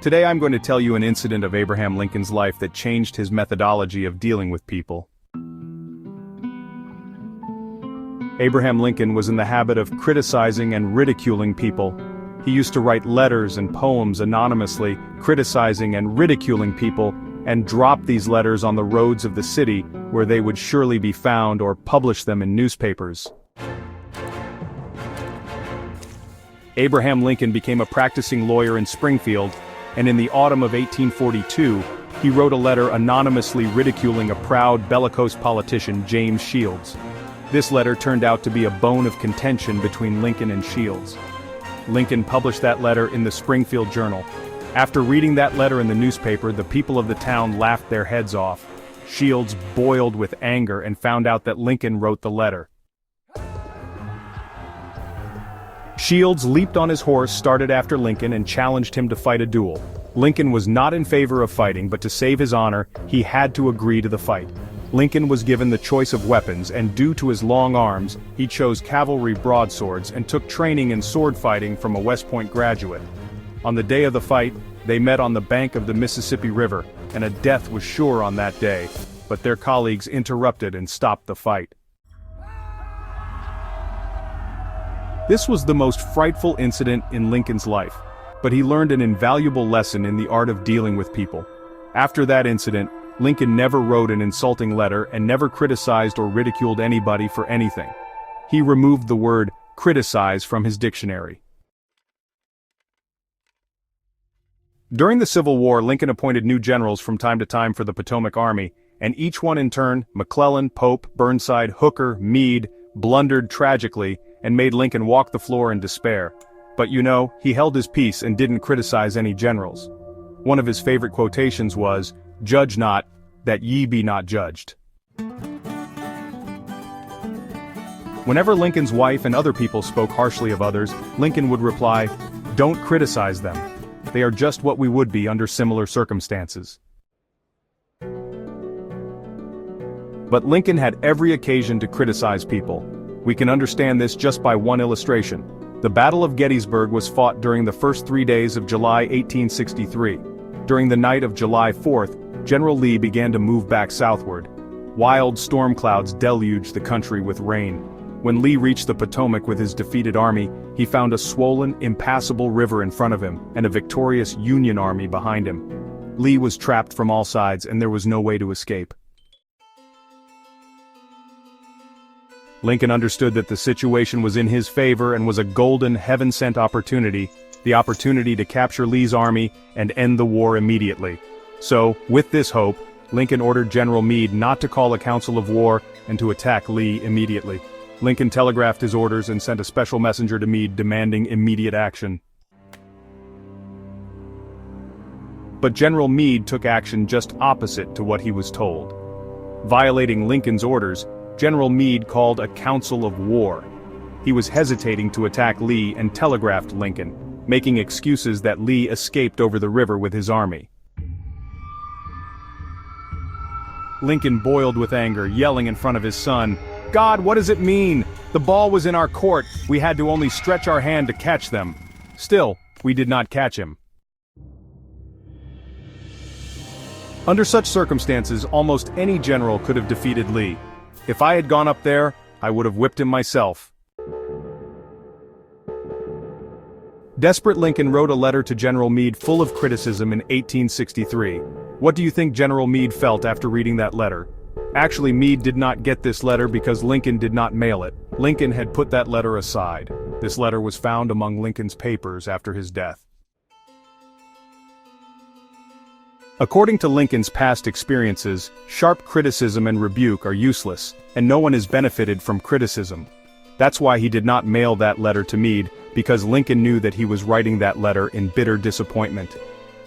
Today I'm going to tell you an incident of Abraham Lincoln's life that changed his methodology of dealing with people. Abraham Lincoln was in the habit of criticizing and ridiculing people. He used to write letters and poems anonymously, criticizing and ridiculing people, and drop these letters on the roads of the city where they would surely be found or publish them in newspapers. Abraham Lincoln became a practicing lawyer in Springfield, and in the autumn of 1842, he wrote a letter anonymously ridiculing a proud, bellicose politician, James Shields. This letter turned out to be a bone of contention between Lincoln and Shields. Lincoln published that letter in the Springfield Journal. After reading that letter in the newspaper, the people of the town laughed their heads off. Shields boiled with anger and found out that Lincoln wrote the letter. Shields leaped on his horse, started after Lincoln, and challenged him to fight a duel. Lincoln was not in favor of fighting, but to save his honor, he had to agree to the fight. Lincoln was given the choice of weapons, and due to his long arms, he chose cavalry broadswords and took training in sword fighting from a West Point graduate. On the day of the fight, they met on the bank of the Mississippi River, and a death was sure on that day, but their colleagues interrupted and stopped the fight. This was the most frightful incident in Lincoln's life, but he learned an invaluable lesson in the art of dealing with people. After that incident, Lincoln never wrote an insulting letter and never criticized or ridiculed anybody for anything. He removed the word criticize from his dictionary. During the Civil War, Lincoln appointed new generals from time to time for the Potomac Army, and each one in turn, McClellan, Pope, Burnside, Hooker, Meade, blundered tragically and made Lincoln walk the floor in despair. But he held his peace and didn't criticize any generals. One of his favorite quotations was, "Judge not, that ye be not judged." Whenever Lincoln's wife and other people spoke harshly of others, Lincoln would reply, "Don't criticize them. They are just what we would be under similar circumstances." But Lincoln had every occasion to criticize people. We can understand this just by one illustration. The Battle of Gettysburg was fought during the first 3 days of July 1863. During the night of July 4th, General Lee began to move back southward. Wild storm clouds deluged the country with rain. When Lee reached the Potomac with his defeated army, he found a swollen, impassable river in front of him, and a victorious Union army behind him. Lee was trapped from all sides, and there was no way to escape. Lincoln understood that the situation was in his favor and was a golden, heaven-sent opportunity, the opportunity to capture Lee's army and end the war immediately. So, with this hope, Lincoln ordered General Meade not to call a council of war and to attack Lee immediately. Lincoln telegraphed his orders and sent a special messenger to Meade demanding immediate action. But General Meade took action just opposite to what he was told. Violating Lincoln's orders, General Meade called a council of war. He was hesitating to attack Lee and telegraphed Lincoln, making excuses that Lee escaped over the river with his army. Lincoln boiled with anger, yelling in front of his son, "God, what does it mean? The ball was in our court, we had to only stretch our hand to catch them. Still, we did not catch him." Under such circumstances, almost any general could have defeated Lee. If I had gone up there, I would have whipped him myself. Desperate Lincoln wrote a letter to General Meade full of criticism in 1863. What do you think General Meade felt after reading that letter? Actually, Meade did not get this letter because Lincoln did not mail it. Lincoln had put that letter aside. This letter was found among Lincoln's papers after his death. According to Lincoln's past experiences, sharp criticism and rebuke are useless, and no one is benefited from criticism. That's why he did not mail that letter to Meade, because Lincoln knew that he was writing that letter in bitter disappointment.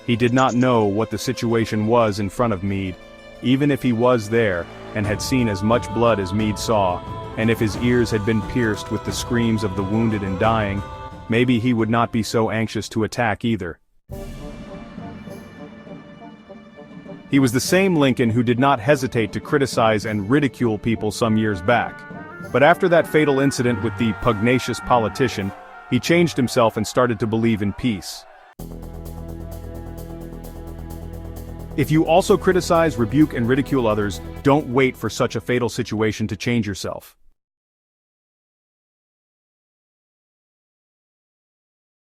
He did not know what the situation was in front of Meade. Even if he was there, and had seen as much blood as Meade saw, and if his ears had been pierced with the screams of the wounded and dying, maybe he would not be so anxious to attack either. He was the same Lincoln who did not hesitate to criticize and ridicule people some years back. But after that fatal incident with the pugnacious politician, he changed himself and started to believe in peace. If you also criticize, rebuke, and ridicule others, don't wait for such a fatal situation to change yourself.